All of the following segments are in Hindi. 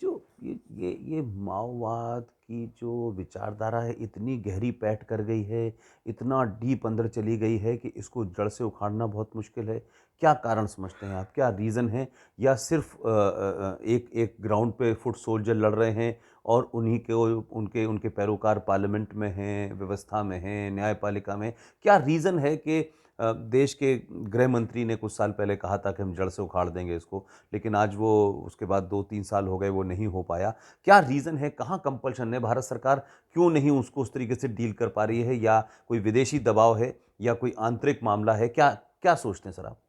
जो ये माओवाद की जो विचारधारा है इतनी गहरी पैठ कर गई है, इतना डीप अंदर चली गई है कि इसको जड़ से उखाड़ना बहुत मुश्किल है। क्या कारण समझते हैं आप? क्या रीज़न है? या सिर्फ़ एक एक ग्राउंड पे फुट सोल्जर लड़ रहे हैं और उन्हीं के उनके उनके पैरोकार पार्लियामेंट में हैं, व्यवस्था में हैं, न्यायपालिका में। क्या रीज़न है कि देश के गृह मंत्री ने कुछ साल पहले कहा था कि हम जड़ से उखाड़ देंगे इसको, लेकिन आज वो उसके बाद 2-3 साल हो गए वो नहीं हो पाया। क्या रीज़न है? कहाँ कंपल्शन है? भारत सरकार क्यों नहीं उसको उस तरीके से डील कर पा रही है? या कोई विदेशी दबाव है या कोई आंतरिक मामला है? क्या क्या सोचते हैं सर आप?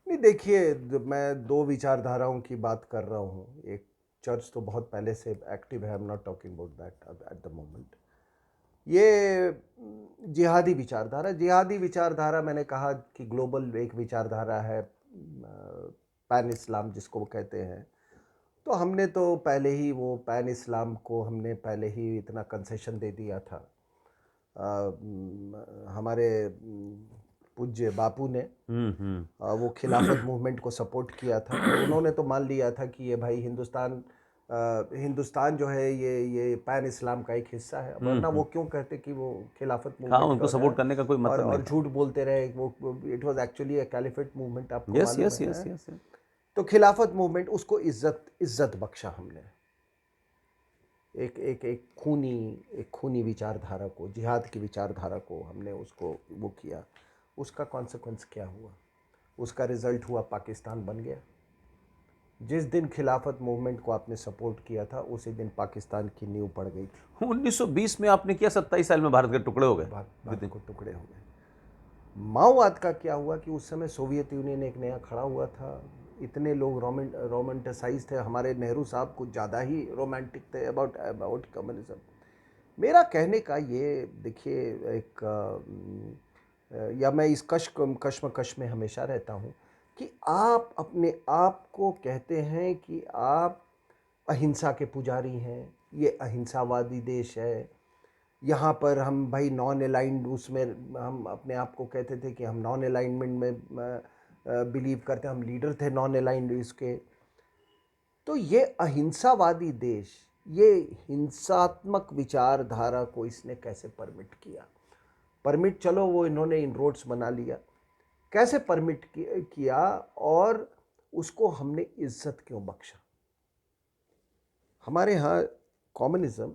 नहीं, देखिए, मैं दो विचारधाराओं की बात कर रहा हूँ। एक चर्च तो बहुत पहले से एक्टिव है, I am not talking about that at the moment. ये जिहादी विचारधारा मैंने कहा कि ग्लोबल एक विचारधारा है, पैन इस्लाम जिसको वो कहते हैं। तो हमने तो पहले ही वो पैन इस्लाम को हमने पहले ही इतना कंसेशन दे दिया था। हमारे पूज्य बापू ने हुँ, हुँ। वो खिलाफत मूवमेंट को सपोर्ट किया था, और उन्होंने तो मान लिया था कि ये भाई हिंदुस्तान जो है ये पैन इस्लाम का एक हिस्सा है, हुँ, वरना वो हुँ। क्यों कहते कि वो खिलाफत हाँ, मूवमेंट उनको सपोर्ट करने का कोई मतलब नहीं और था। झूठ बोलते रहे। वो it was actually a caliphate movement, आपको यस, मालूम यस, है। Yes, yes, yes. तो खिलाफत मूवमेंट, उसको इज्जत इज्जत बख्शा हमने। एक एक एक खूनी विचारधारा को, जिहाद की विचारधारा को हमने उसको वो किया। उसका कॉन्सिक्वेंस क्या हुआ? उसका रिजल्ट हुआ पाकिस्तान बन गया। जिस दिन खिलाफत मूवमेंट को आपने सपोर्ट किया था, उसी दिन पाकिस्तान की नींव पड़ गई थी। 1920 में आपने किया, 27 साल में भारत के टुकड़े हो गए। भारत विदिन को टुकड़े हो गए। माओवाद का क्या हुआ कि उस समय सोवियत यूनियन एक नया खड़ा हुआ था। इतने लोग रोमांटिसाइज थे, हमारे नेहरू साहब कुछ ज़्यादा ही रोमांटिक थे अबाउट अबाउट कम्युनिज्म। मेरा कहने का ये, देखिए, एक या मैं इस कश्मकश में हमेशा रहता हूँ कि आप अपने आप को कहते हैं कि आप अहिंसा के पुजारी हैं, ये अहिंसावादी देश है। यहाँ पर हम भाई नॉन अलाइंड, उसमें हम अपने आप को कहते थे कि हम नॉन अलाइनमेंट में बिलीव करते हैं, हम लीडर थे नॉन अलाइंड इसके। तो ये अहिंसावादी देश, ये हिंसात्मक विचारधारा को इसने कैसे परमिट किया? परमिट, चलो वो इन्होंने इन रोड्स बना लिया, कैसे परमिट किया? और उसको हमने इज्जत क्यों बख्शा? हमारे यहाँ कम्युनिज्म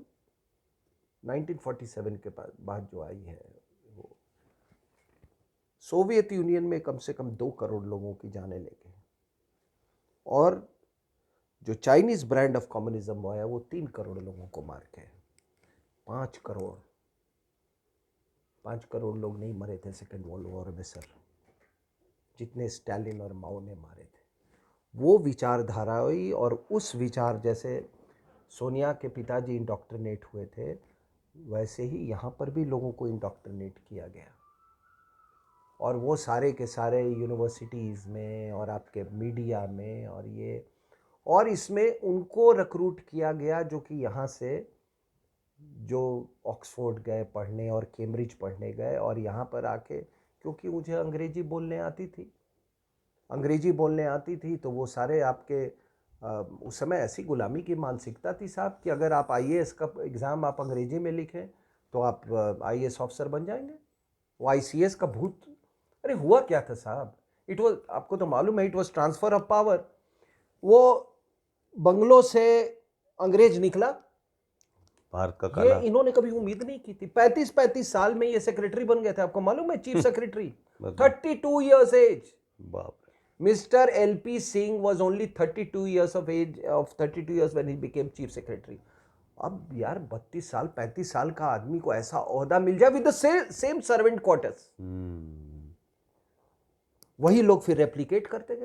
1947 के बाद जो आई है, वो सोवियत यूनियन में कम से कम 2 करोड़ लोगों की जानें ले गई, और जो चाइनीज ब्रांड ऑफ कम्युनिज्म आया वो 3 करोड़ लोगों को मार के, 5 करोड़, 5 करोड़ लोग नहीं मरे थे सेकेंड वर्ल्ड वॉर में सर, जितने स्टालिन और माओ ने मारे थे। वो विचारधारा हुई, और उस विचार जैसे सोनिया के पिताजी इंडोक्ट्रिनेट हुए थे, वैसे ही यहाँ पर भी लोगों को इंडोक्ट्रिनेट किया गया। और वो सारे के सारे यूनिवर्सिटीज़ में और आपके मीडिया में, और इसमें उनको रिक्रूट किया गया जो कि यहाँ से, जो ऑक्सफोर्ड गए पढ़ने और कैम्ब्रिज पढ़ने गए, और यहाँ पर आके, क्योंकि मुझे अंग्रेजी बोलने आती थी, तो वो सारे आपके उस समय ऐसी गुलामी की मानसिकता थी साहब कि अगर आप आईएएस का एग्ज़ाम आप अंग्रेजी में लिखें तो आप आईएएस ऑफिसर बन जाएंगे। वो आईसीएस का भूत। अरे हुआ क्या था साहब? इट वॉज, आपको तो मालूम है, it was transfer of power. वो बंगलों से अंग्रेज निकला, भारत का ये काला। इन्होंने कभी उम्मीद नहीं की थी। 35 साल में ये सेक्रेटरी बन गए थे, आपको मालूम है, चीफ सेक्रेटरी। बताओ। 32 years एज। बाप रे। Mr. LP Singh was only 32 years of age, of 32 years when he became chief secretary. अब यार 32 साल 35 साल का आदमी को ऐसा ओहदा मिल जाए with the same servant quarters, वही लोग फिर रेप्लिकेट करते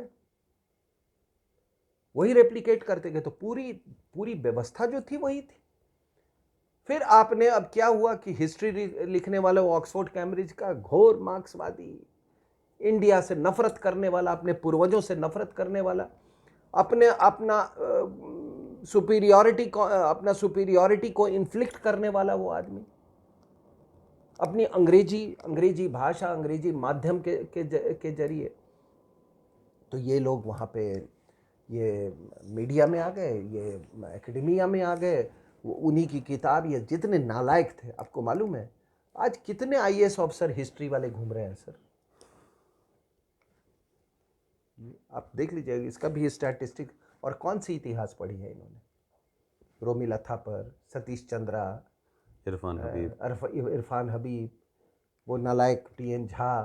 गए, तो पूरी पूरी व्यवस्था जो थी वही थी। फिर आपने, अब क्या हुआ कि हिस्ट्री लिखने वाले ऑक्सफोर्ड कैम्ब्रिज का घोर मार्क्सवादी, इंडिया से नफरत करने वाला, अपने पूर्वजों से नफरत करने वाला, अपने अपना सुपीरियॉरिटी को इन्फ्लिक्ट करने वाला वो आदमी, अपनी अंग्रेजी भाषा, अंग्रेजी माध्यम के जरिए। तो ये लोग वहाँ पे ये मीडिया में आ गए, ये एकेडमिया में आ गए, वो उन्हीं की किताब, ये जितने नालायक थे। आपको मालूम है आज कितने आईएएस ऑफिसर हिस्ट्री वाले घूम रहे हैं सर? आप देख लीजिए, इसका भी स्टैटिस्टिक। और कौन सी इतिहास पढ़ी है इन्होंने? रोमिला थापर, सतीश चंद्रा, इरफान हबीब, वो नालायक टीएन झा,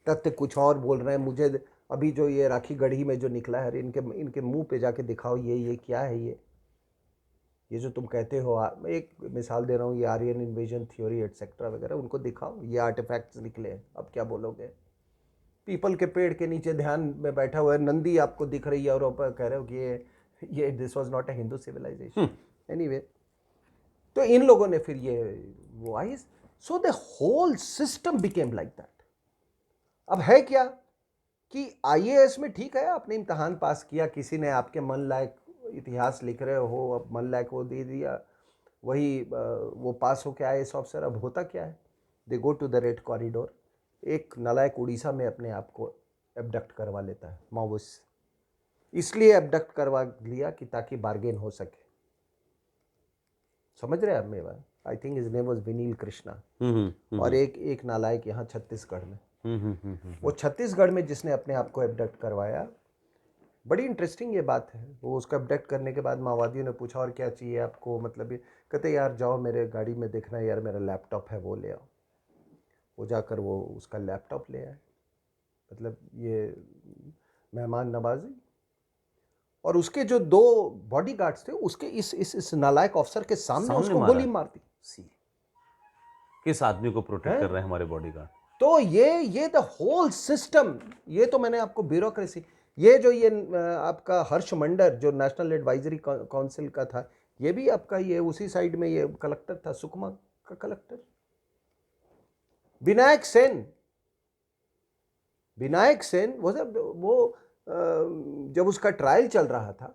तथ्य कुछ और बोल रहे हैं। मुझे अभी जो ये राखी गढ़ी में जो निकला है, इनके मुंह पे जाके दिखाओ ये क्या है? ये जो तुम कहते हो, मैं एक मिसाल दे रहा हूँ, ये आर्यन इन्वेजन थ्योरी एटसेट्रा वगैरह, उनको दिखाओ, ये आर्टिफैक्ट्स निकले हैं। अब क्या बोलोगे? पीपल के पेड़ के नीचे ध्यान में बैठा हुआ है नंदी आपको दिख रही है, और ऊपर कह रहे हो कि ये this was not a Hindu civilisation. Anyway, तो इन लोगों ने फिर ये वो आई, so the whole system became like that. अब है क्या कि आईएएस में ठीक है, आपने इम्तहान पास किया, किसी ने आपके मन लायक इतिहास लिख रहे हो, अब मन लायक वो दे दिया, वही वो पास हो के आईएएस ऑफिसर। अब होता क्या है? They go to the red corridor. एक नालायक उड़ीसा में अपने आप को एबडक्ट करवा लेता है, माओवादी इसलिए एबडक्ट करवा लिया कि ताकि बार्गेन हो सके। समझ रहे हैं आप मेरी बात? I think his name was Vineel Krishna. और एक नालायक यहाँ छत्तीसगढ़ में, वो छत्तीसगढ़ में जिसने अपने आप को एबडक्ट करवाया। बड़ी इंटरेस्टिंग ये बात है। वो उसका एबडक्ट करने के बाद माओवादियों ने पूछा और क्या चाहिए आपको, मतलब ये कहते यार जाओ मेरे गाड़ी में देखना यार, मेरा लैपटॉप है वो ले आओ। वो जाकर वो उसका लैपटॉप ले आए। मतलब ये मेहमान नवाजी। और उसके जो 2 बॉडीगार्ड्स थे, उसके इस नालायक ऑफिसर के सामने उसको गोली मार दी। किस आदमी को प्रोटेक्ट कर रहे हैं हमारे बॉडीगार्ड? तो ये द होल सिस्टम, ये तो मैंने आपको ब्यूरोक्रेसी, ये जो ये आपका हर्ष मंडर जो नेशनल एडवाइजरी काउंसिल का था, ये भी आपका ये उसी साइड में ये कलेक्टर था, सुकमा का कलेक्टर। विनायक सेन वो जब उसका ट्रायल चल रहा था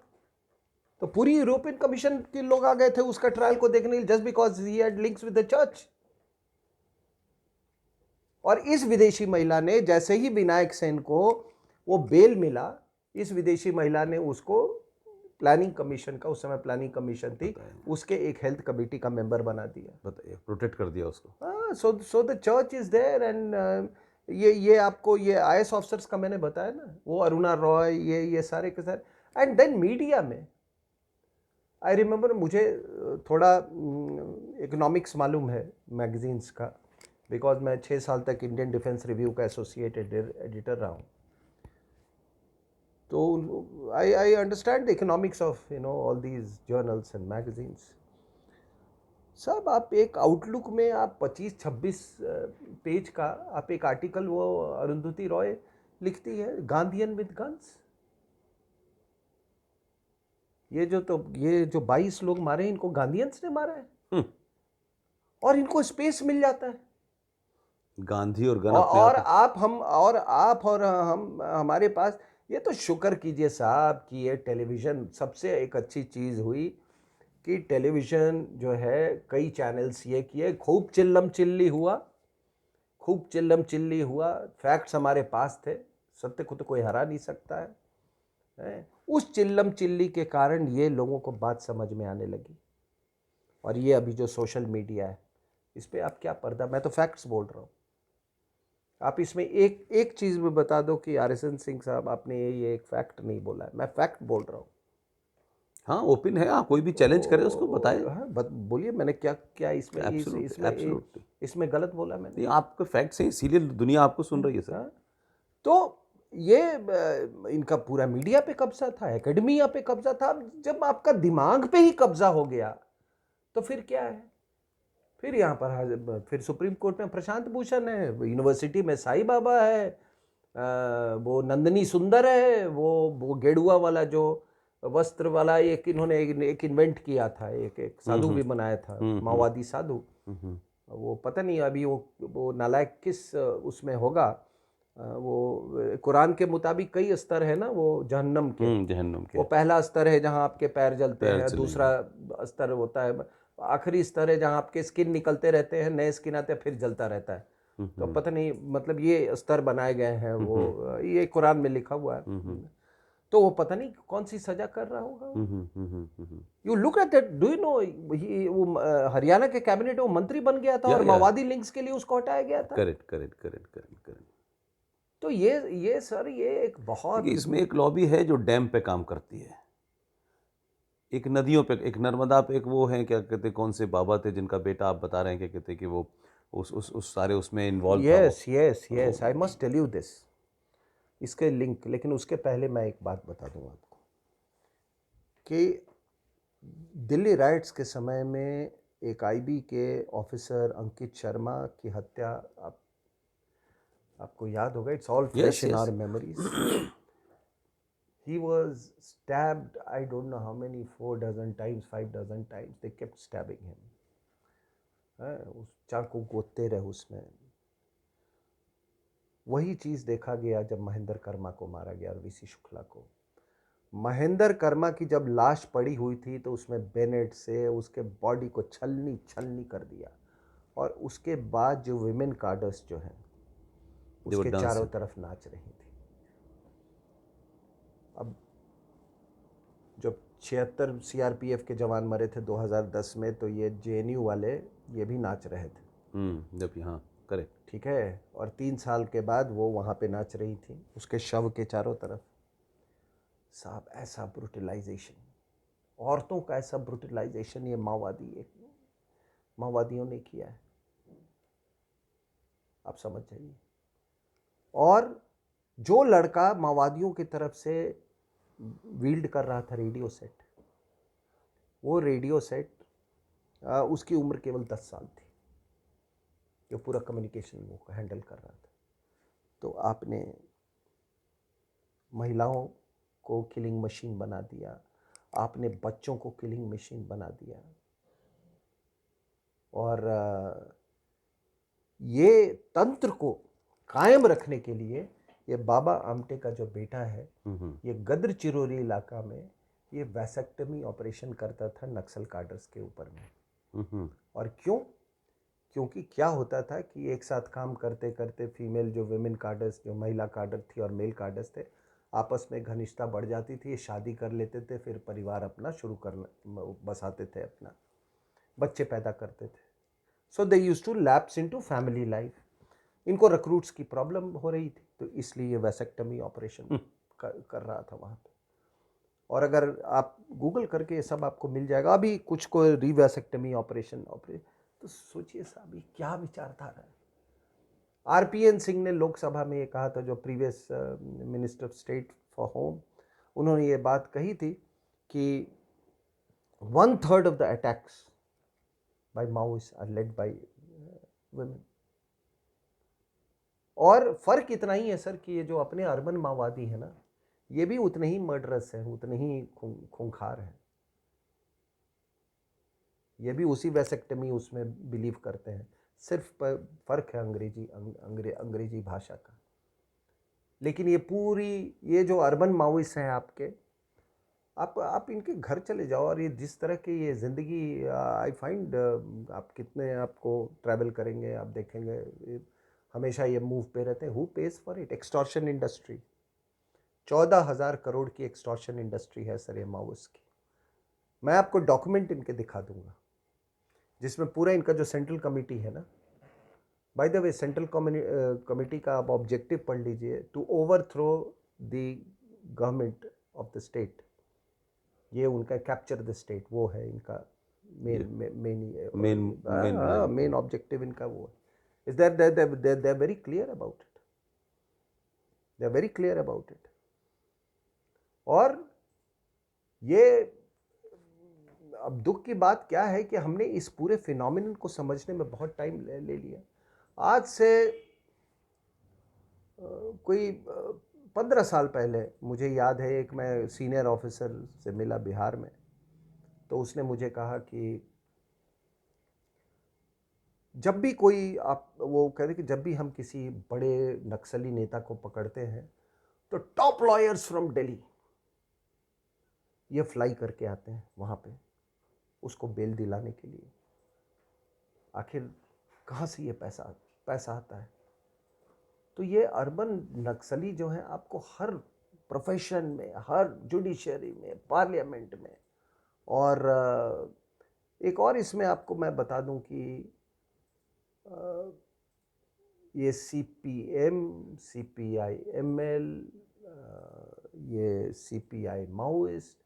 तो पूरी यूरोपियन कमीशन के लोग आ गए थे उसका ट्रायल को देखने के लिए, just because he had links with the church. और इस विदेशी महिला ने, जैसे ही विनायक सेन को वो बेल मिला, इस विदेशी महिला ने उसको प्लानिंग कमीशन का, उस समय प्लानिंग कमीशन थी, उसके एक हेल्थ कमेटी का मेंबर बना दिया। बताइए, प्रोटेक्ट कर दिया उसको। हाँ, so the church is there. And ये आपको ये आईएएस ऑफिसर्स का मैंने बताया ना, वो अरुणा रॉय, ये सारे के सारे। एंड देन मीडिया में आई रिमेंबर, मुझे थोड़ा इकोनॉमिक्स मालूम है मैगजीन्स का, बिकॉज मैं 6 साल तक इंडियन डिफेंस रिव्यू का एसोसिएटेड एडिटर रहा हूँ। तो I understand the economics of all these journals and magazines. सब आप एक आउटलुक में आप 25-26 पेज का आप एक आर्टिकल, वो अरुंधति रॉय लिखती है, गांधीयन विद गन्स। ये जो 22 लोग मारे, इनको गांधीयंस ने मारा है। और इनको स्पेस मिल जाता है। गांधी और गन और आप और हम, हमारे पास, ये तो शुक्र कीजिए साहब कि ये टेलीविज़न सबसे एक अच्छी चीज़ हुई कि टेलीविज़न जो है कई चैनल्स ये किए, खूब चिल्लम चिल्ली हुआ, फैक्ट्स हमारे पास थे, सत्य को तो कोई हरा नहीं सकता है। उस चिल्लम चिल्ली के कारण ये लोगों को बात समझ में आने लगी। और ये अभी जो सोशल मीडिया है, इस पर आप क्या पर्दा, मैं तो फैक्ट्स बोल रहा हूँ। आप इसमें एक चीज़ में बता दो कि आरएसएन सिंह साहब आपने ये एक फैक्ट नहीं बोला है, मैं फैक्ट बोल रहा हूँ। हाँ, ओपन है, आप कोई भी चैलेंज करे उसको बताए। हाँ, बोलिए मैंने क्या इसमें गलत बोला मैंने? आपके फैक्ट्स हैं, इसीलिए दुनिया आपको सुन रही है सर। हाँ? तो ये इनका पूरा मीडिया पे कब्जा था, एकेडमिया पे कब्जा था। जब आपका दिमाग पे ही कब्जा हो गया तो फिर क्या है? फिर यहाँ पर फिर सुप्रीम कोर्ट में प्रशांत भूषण है, यूनिवर्सिटी में साईं बाबा है, वो नंदनी सुंदर है, वो गेड़ुआ वाला जो वस्त्र वाला इन्होंने एक इन्वेंट किया था, एक साधु भी बनाया था, माओवादी साधु। वो पता नहीं अभी वो नालायक किस उसमें होगा। वो कुरान के मुताबिक कई स्तर है ना, वो जहन्नम के। वो पहला स्तर है जहाँ आपके पैर जलते हैं, दूसरा स्तर होता है, आखिरी स्तर है जहाँ आपके स्किन निकलते रहते हैं, नए स्किन आते हैं, फिर जलता रहता है। तो पता नहीं, मतलब ये स्तर बनाए गए हैं, वो ये कुरान में लिखा हुआ है। तो वो पता नहीं कौन सी सजा कर रहा होगा। Hmm. You look at that, do you know वो हरियाणा के कैबिनेट में वो मंत्री बन गया था और माओवादी लिंक्स के लिए उसको हटाया गया था। Correct correct correct correct correct. तो ये सर ये एक बहुत, देखिए इसमें एक लॉबी है जो डैम पे काम करती है, एक नदियों पे, एक नर्मदा पे, एक वो है क्या कहते, कौन से बाबा थे जिनका बेटा आप बता रहे हैं, क्या कहते कि वो उस सारे उसमें इन्वॉल्व था वो। Yes yes yes, I must tell you this, इसके लिंक। लेकिन उसके पहले मैं एक बात बता दूं आपको कि दिल्ली राइट्स के समय में एक आईबी के ऑफिसर अंकित शर्मा की हत्या, आपको याद होगा, it's all fresh yes in yes. Our memories. He was stabbed, I don't know how many, 4 dozen times, 5 dozen times. They kept stabbing him. उस चाकू गोदते रहे उसमें। वही चीज़ देखा गया जब महेंद्र कर्मा को मारा गया और वीसी शुक्ला को। महेंद्र कर्मा की जब लाश पड़ी हुई थी तो उसमें बेनेट से उसके बॉडी को छलनी छलनी कर दिया, और उसके बाद जो विमेन कार्डर्स जो हैं उसके चारों तरफ नाच रही थी। अब जब 76 सीआरपीएफ के जवान मरे थे 2010 में, तो ये जेएनयू वाले ये भी नाच रहे थे। जब यहाँ करेक्ट। ठीक है, और 3 साल के बाद वो वहाँ पे नाच रही थी उसके शव के चारों तरफ। साहब ऐसा ब्रूटलाइजेशन, औरतों का ऐसा ब्रूटलाइजेशन ये माओवादियों ने किया है, आप समझ जाइए। और जो लड़का माओवादियों की तरफ से वील्ड कर रहा था रेडियो सेट, वो रेडियो सेट उसकी उम्र केवल 10 साल थी, जो पूरा कम्युनिकेशन वो हैंडल कर रहा था। तो आपने महिलाओं को किलिंग मशीन बना दिया, आपने बच्चों को किलिंग मशीन बना दिया। और ये तंत्र को कायम रखने के लिए ये बाबा आमटे का जो बेटा है, ये गद्र चिरोली इलाका में ये वैसेक्टमी ऑपरेशन करता था नक्सल कार्डर्स के ऊपर में। और क्यों? क्योंकि क्या होता था कि एक साथ काम करते करते फीमेल जो विमेन कार्डर्स, जो महिला कार्डर थी और मेल कार्डर्स थे, आपस में घनिष्ठता बढ़ जाती थी, ये शादी कर लेते थे, फिर परिवार अपना शुरू करना बसाते थे, अपना बच्चे पैदा करते थे। So they used to lapse into family life. इनको रिक्रूट्स की प्रॉब्लम हो रही थी, तो इसलिए वैसेक्टमी ऑपरेशन कर रहा था वहाँ पे। और अगर आप गूगल करके ये सब आपको मिल जाएगा, अभी कुछ को रिवैसेक्टमी ऑपरेशन तो सोचिए साहब ये क्या विचारधारा है। आरपीएन सिंह ने लोकसभा में ये कहा था, जो previous minister of state for home, उन्होंने ये बात कही थी कि 1/3 of the attacks by Maoist are led by women. और फर्क इतना ही है सर कि ये जो अपने अर्बन माओवादी है ना, ये भी उतने ही मर्डरस हैं, उतने ही खूंखार हैं। ये भी उसी वैसेक्टमी उसमें बिलीव करते हैं, सिर्फ फर्क है अंग्रेजी भाषा का। लेकिन ये जो अर्बन माओइस्ट हैं आपके, आप इनके घर चले जाओ और ये जिस तरह की ये ज़िंदगी, आई फाइंड, आप कितने आपको ट्रैवल करेंगे आप देखेंगे, हमेशा ये मूव पे रहते हैं। Who page for it? Extortion industry, 14,000 crore की एक्सटॉर्शन इंडस्ट्री है सर ये माओइस्ट की। मैं आपको डॉक्यूमेंट इनके दिखा दूंगा जिसमें पूरा इनका जो सेंट्रल कमेटी है ना, by the way central committee का आप ऑब्जेक्टिव पढ़ लीजिए, to overthrow the government of the state. ये उनका कैप्चर द स्टेट, वो है इनका मेन ऑब्जेक्टिव इनका वो है। Is that they are very clear about it, they are very clear about it. और ये अब दुख की बात क्या है कि हमने इस पूरे फिनोमिनन को समझने में बहुत टाइम ले लिया। आज से कोई 15 साल पहले मुझे याद है, एक मैं सीनियर ऑफिसर से मिला बिहार में, तो उसने मुझे कहा कि जब भी कोई वो कह रहे कि जब भी हम किसी बड़े नक्सली नेता को पकड़ते हैं तो टॉप लॉयर्स फ्रॉम दिल्ली ये फ्लाई करके आते हैं वहाँ पे उसको बेल दिलाने के लिए। आखिर कहाँ से ये पैसा आता है? तो ये अर्बन नक्सली जो हैं आपको हर प्रोफेशन में, हर जुडिशरी में, पार्लियामेंट में। और एक और इसमें आपको मैं बता दूं कि ये CPM, CPI-ML, ये CPI माओइस्ट,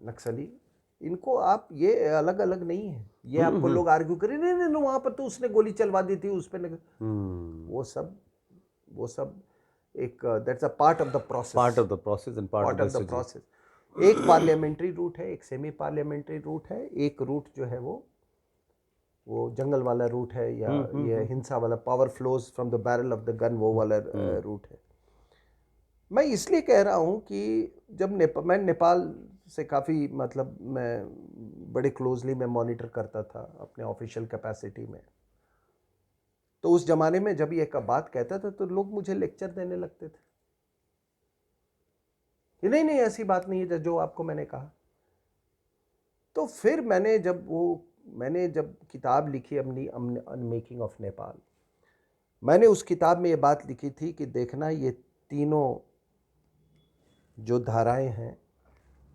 नक्सली, इनको आप ये अलग अलग नहीं है। ये आपको लोग आर्ग्यू करें नहीं नहीं नहीं, वहाँ पर तो उसने गोली चलवा दी थी उस पर, वो सब एक that's a part of the process, part of the process and part of the process. एक पार्लियामेंट्री रूट है, एक सेमी पार्लियामेंट्री रूट है, एक रूट जो है वो जंगल वाला रूट है, या ये हिंसा वाला, power flows from the barrel of the gun, वो वाला रूट है। मैं इसलिए कह रहा हूँ कि जब मैं नेपाल से काफ़ी, मतलब मैं बड़े क्लोजली मैं मॉनिटर करता था अपने ऑफिशियल कैपेसिटी में, तो उस जमाने में जब ये एक बात कहता था तो लोग मुझे लेक्चर देने लगते थे कि नहीं नहीं ऐसी बात नहीं है जो आपको मैंने कहा। तो फिर मैंने जब किताब लिखी अपनी अनमेकिंग ऑफ नेपाल, मैंने उस किताब में ये बात लिखी थी कि देखना, ये तीनों जो धाराएं हैं,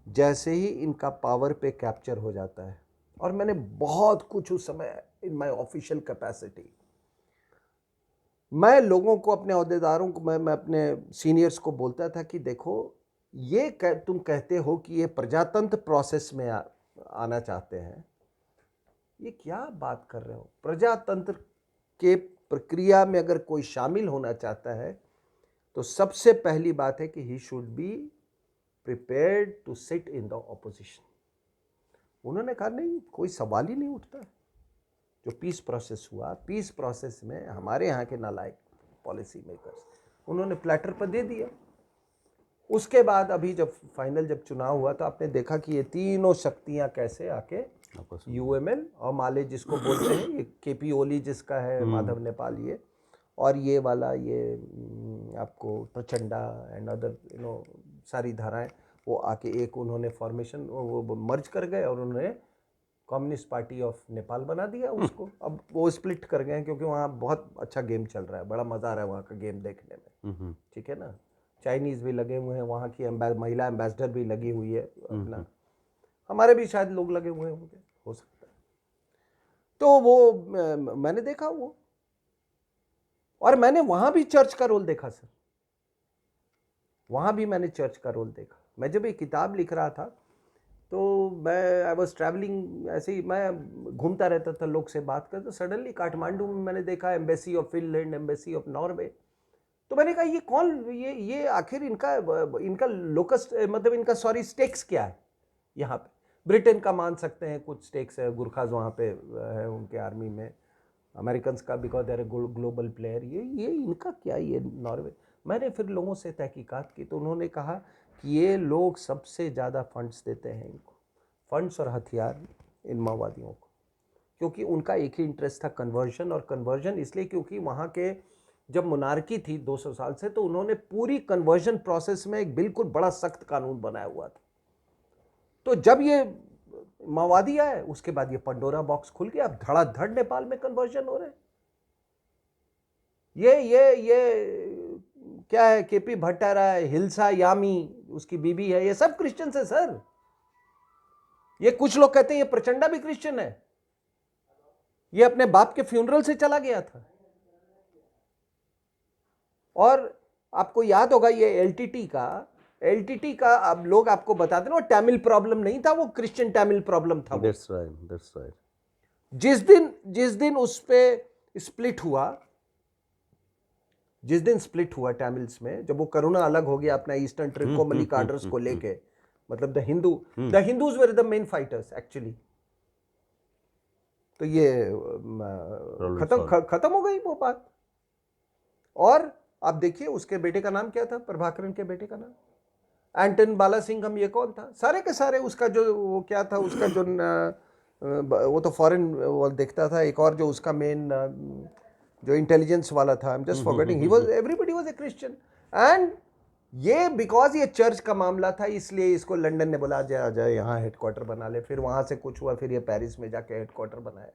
जैसे ही इनका पावर पे कैप्चर हो जाता है, और मैंने बहुत कुछ उस समय इन माय ऑफिशियल कैपेसिटी, मैं लोगों को, अपने अहदेदारों को, मैं अपने सीनियर्स को बोलता था कि देखो, ये तुम कहते हो कि ये प्रजातंत्र प्रोसेस में आना चाहते हैं, ये क्या बात कर रहे हो? प्रजातंत्र के प्रक्रिया में अगर कोई शामिल होना चाहता है तो सबसे पहली बात है कि he should be prepared to sit in the opposition. उन्होंने कहा नहीं, कोई सवाल ही नहीं उठता। जो पीस प्रोसेस हुआ, पीस प्रोसेस में हमारे यहाँ के नालायक पॉलिसी मेकर्स, उन्होंने प्लेटर पर दे दिया। उसके बाद अभी जब चुनाव हुआ तो आपने देखा कि ये तीनों शक्तियाँ कैसे आके UML और माले जिसको बोलते हैं, ये KP ओली जिसका है, माधव नेपाल, ये और ये वाला, ये आपको प्रचंडा एंड अदर सारी धाराएं, वो आके एक उन्होंने फॉर्मेशन वो मर्ज कर गए और उन्होंने कम्युनिस्ट पार्टी ऑफ नेपाल बना दिया उसको। अब वो स्प्लिट कर गए क्योंकि वहाँ बहुत अच्छा गेम चल रहा है, बड़ा मज़ा आ रहा है वहाँ का गेम देखने में, ठीक है ना। चाइनीज़ भी लगे हुए हैं, वहाँ की महिला एम्बेसडर भी लगी हुई है अपना, हमारे भी शायद लोग लगे हुए होंगे, हो सकता है। तो वो मैंने देखा वो, और मैंने वहाँ भी चर्च का रोल देखा सर, वहाँ भी मैंने चर्च का रोल देखा। मैं जब ये किताब लिख रहा था तो आई वॉज ट्रैवलिंग, ऐसे ही मैं घूमता रहता था, लोग से बात करता। सडनली काठमांडू में मैंने देखा embassy of Finland, embassy of Norway. तो मैंने कहा ये कौन, ये आखिर इनका लोकस, मतलब इनका स्टेक्स क्या है यहाँ पे? ब्रिटेन का मान सकते हैं कुछ स्टेक्स है, गुरखाज वहाँ पे है उनके आर्मी में, अमेरिकन का बिकॉज देर ग्लोबल प्लेयर। ये इनका क्या, ये नॉर्वे। मैंने फिर लोगों से तहकीकात की तो उन्होंने कहा कि ये लोग सबसे ज़्यादा फंड्स देते हैं इनको, फंड्स और हथियार इन माओवादियों को, क्योंकि उनका एक ही इंटरेस्ट था कन्वर्जन। और कन्वर्जन इसलिए क्योंकि वहाँ के जब मोनार्की थी 200 साल से, तो उन्होंने पूरी कन्वर्जन प्रोसेस में एक बिल्कुल बड़ा सख्त कानून बनाया हुआ था। तो जब ये माओवादी आए उसके बाद ये पंडोरा बॉक्स खुल गया, अब धड़ाधड़ नेपाल में कन्वर्जन हो रहे हैं। ये क्या है, KP भट्टाराय, हिल्सा यामी उसकी बीबी है, ये सब क्रिश्चियन है सर। ये कुछ लोग कहते हैं ये प्रचंडा भी क्रिश्चियन है, ये अपने बाप के फ्यूनरल से चला गया था। और आपको याद होगा ये LTT का अब लोग आपको बताते ना, तमिल प्रॉब्लम नहीं था, वो क्रिश्चियन तमिल प्रॉब्लम था। That's right. जिस दिन उस पे स्प्लिट हुआ तमिल्स में, जब वो करुणा अलग हो गया अपना ईस्टर्न ट्रिकोमली कार्डर्स को लेके, मतलब the Hindus were the main fighters actually. तो ये खत्म हो गई वो बात। और आप देखिए उसके बेटे का नाम क्या था, प्रभाकरन के बेटे का नाम एंटन बालासिंघम। ये कौन था? सारे के सारे उसका जो वो क्या था, उसका जो वो तो फॉरेन वो देखता था। एक और जो उसका मेन जो इंटेलिजेंस वाला था, I am just forgetting, everybody was a Christian. And ये बिकॉज ये चर्च का मामला था, इसलिए इसको लंदन ने बोला आ जाए यहाँ हेडक्वार्टर बना ले। फिर वहाँ से कुछ हुआ, फिर ये पेरिस में जाके हेडक्वार्टर बनाया।